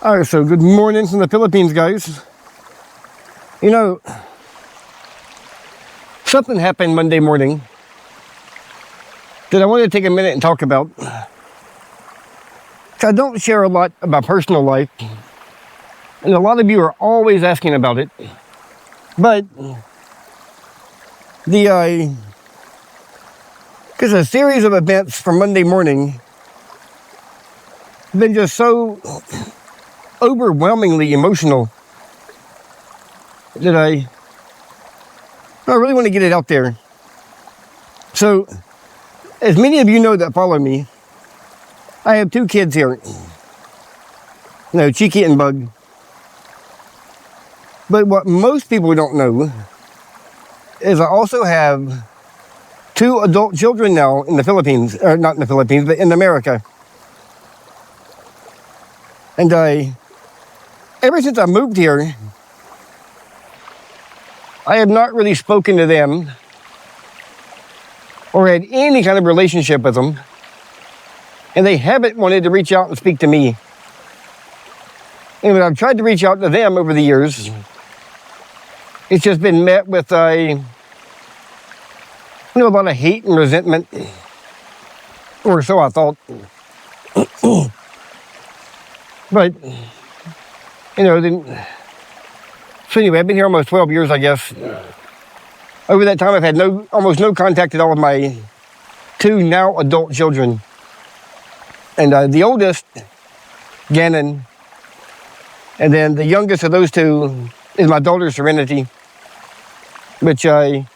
All right, so good morning from the Philippines, guys. You know, something happened Monday morning that I wanted to take a minute and talk about. I don't share a lot about personal life, and a lot of you are always asking about it. But because a series of events from Monday morning have been just so overwhelmingly emotional that I really want to get it out there. So, as many of you know that follow me, I have 2 kids here. Cheeky and Bug. But what most people don't know is I also have 2 adult children now in the Philippines, or not in the Philippines, but in America. And ever since I moved here, I have not really spoken to them or had any kind of relationship with them. And they haven't wanted to reach out and speak to me. And when I've tried to reach out to them over the years, it's just been met with a lot of hate and resentment, or so I thought. But, so anyway, I've been here almost 12 years, I guess. Over that time, I've had almost no contact at all with my 2 now adult children. And the oldest, Gannon, and then the youngest of those 2 is my daughter, Serenity, which and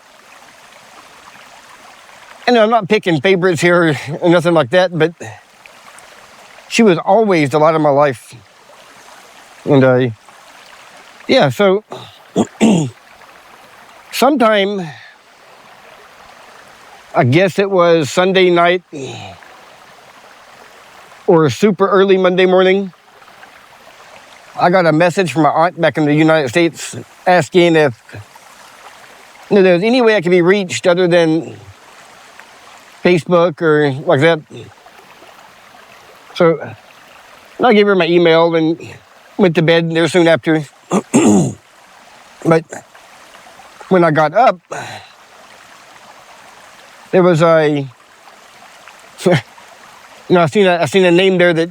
I'm not picking favorites here or nothing like that, but she was always the light of my life. And so sometime, I guess it was Sunday night or super early Monday morning, I got a message from my aunt back in the United States asking if there was any way I could be reached other than Facebook or like that. So I gave her my email and went to bed there soon after. But when I got up, there was I seen a name there that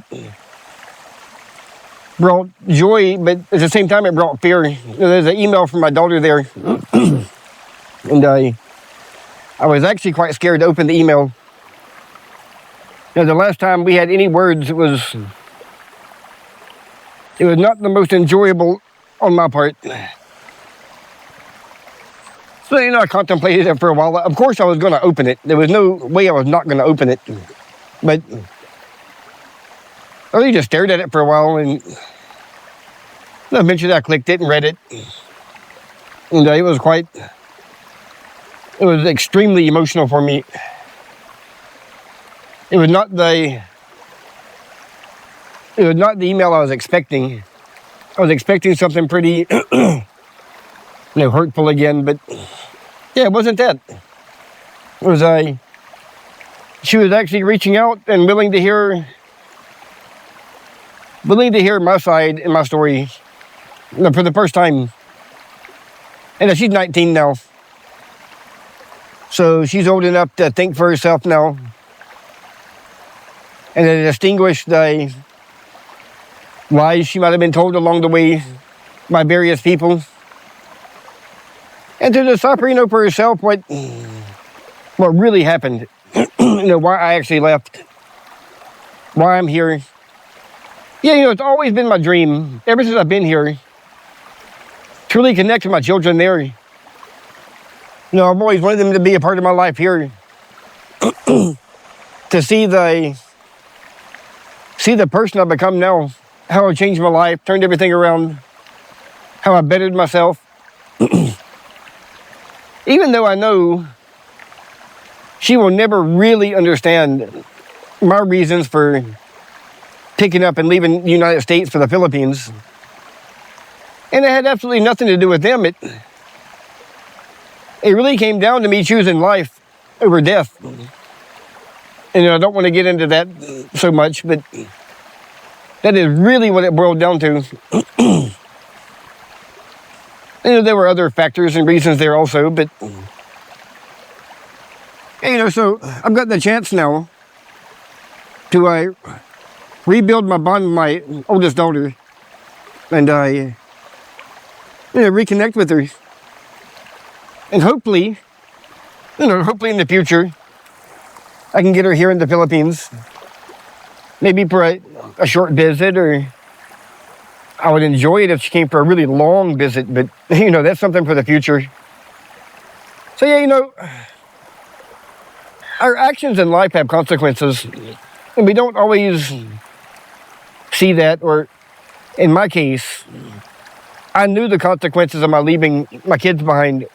brought joy, but at the same time it brought fear. There's an email from my daughter there, and I was actually quite scared to open the email. The last time we had any words, it was not the most enjoyable on my part. So, I contemplated it for a while. Of course, I was going to open it. There was no way I was not going to open it. But I really just stared at it for a while, and eventually I clicked it and read it. And it was extremely emotional for me. It was not the email I was expecting. I was expecting something pretty, hurtful again, but yeah, it wasn't that. It was she was actually reaching out and willing to hear my side and my story for the first time. And she's 19 now, so she's old enough to think for herself now and to distinguish the lies she might have been told along the way by various people, and to decipher, for herself what really happened. Why I actually left, why I'm here. Yeah, it's always been my dream ever since I've been here to really connect with my children there. I've always wanted them to be a part of my life here. To see the person I've become now, how I changed my life, turned everything around, how I bettered myself. Even though I know she will never really understand my reasons for picking up and leaving the United States for the Philippines. And it had absolutely nothing to do with them. It really came down to me choosing life over death. And I don't want to get into that so much, but That is really what it boiled down to. There were other factors and reasons there also, but so I've got the chance now to rebuild my bond with my oldest daughter, and reconnect with her, and hopefully in the future I can get her here in the Philippines, maybe for a short visit, or I would enjoy it if she came for a really long visit, but that's something for the future. So our actions in life have consequences, and we don't always see that. Or in my case, I knew the consequences of my leaving my kids behind,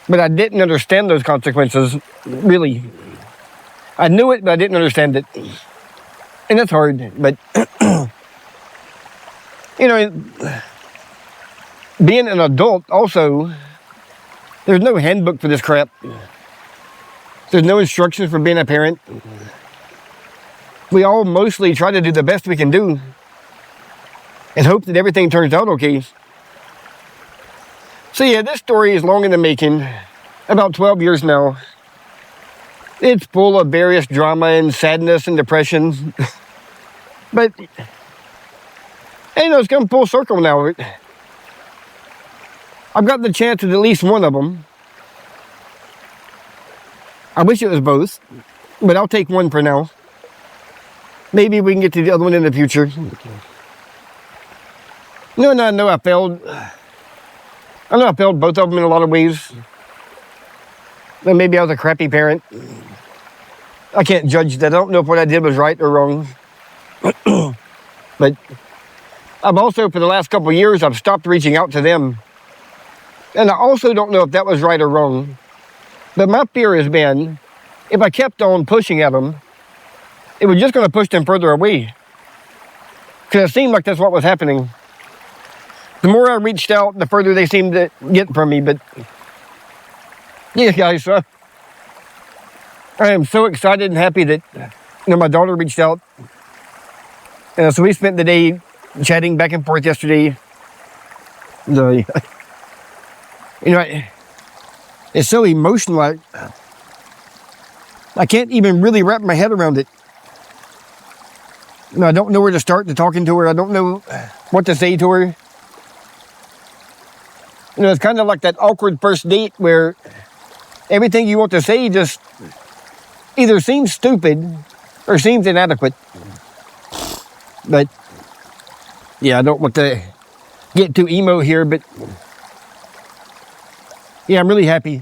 but I didn't understand those consequences, really. I knew it, but I didn't understand it. And that's hard, but being an adult also, there's no handbook for this crap. There's no instructions for being a parent. We all mostly try to do the best we can do and hope that everything turns out okay. So this story is long in the making, about 12 years now. It's full of various drama and sadness and depression. But, it's come full circle now. I've got the chance at least one of them. I wish it was both, but I'll take one for now. Maybe we can get to the other one in the future. I know I failed. I know I failed both of them in a lot of ways. And maybe I was a crappy parent. I can't judge that. I don't know if what I did was right or wrong. But I've also, for the last couple of years, I've stopped reaching out to them. And I also don't know if that was right or wrong. But my fear has been, if I kept on pushing at them, it was just going to push them further away. Because it seemed like that's what was happening. The more I reached out, the further they seemed to get from me. But yeah, guys, I am so excited and happy that my daughter reached out. And so we spent the day chatting back and forth yesterday. It's so emotional. I can't even really wrap my head around it. I don't know where to start to talking to her. I don't know what to say to her. It's kind of like that awkward first date where everything you want to say just either seems stupid or seems inadequate. But I don't want to get too emo here, but I'm really happy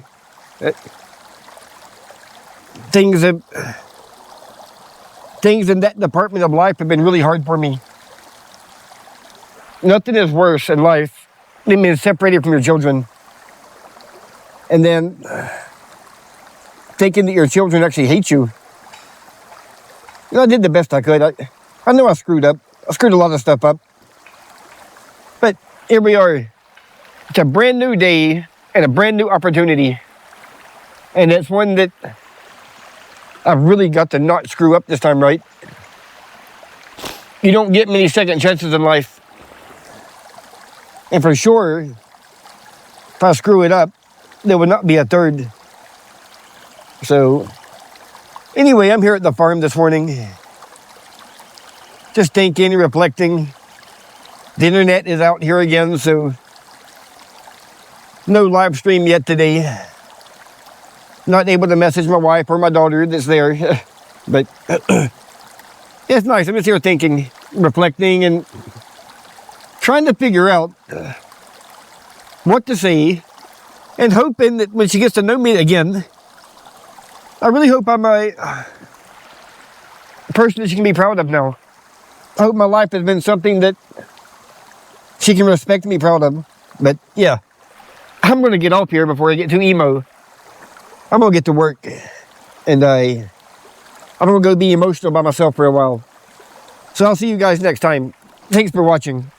that things in that department of life have been really hard for me. Nothing is worse in life than being separated from your children and then thinking that your children actually hate you. I did the best I could. I know I screwed up. I screwed a lot of stuff up. But here we are. It's a brand new day and a brand new opportunity. And it's one that I've really got to not screw up this time right. You don't get many second chances in life. And for sure, if I screw it up, there would not be a third. So, anyway, I'm here at the farm this morning. Just thinking, reflecting. The internet is out here again, so no live stream yet today. Not able to message my wife or my daughter that's there. But it's nice. I'm just here thinking, reflecting, and trying to figure out what to say, and hoping that when she gets to know me again, I really hope I'm a person that she can be proud of now. I hope my life has been something that she can respect me proud of. But I'm going to get off here before I get too emo. I'm going to get to work, and I'm going to go be emotional by myself for a while. So I'll see you guys next time. Thanks for watching.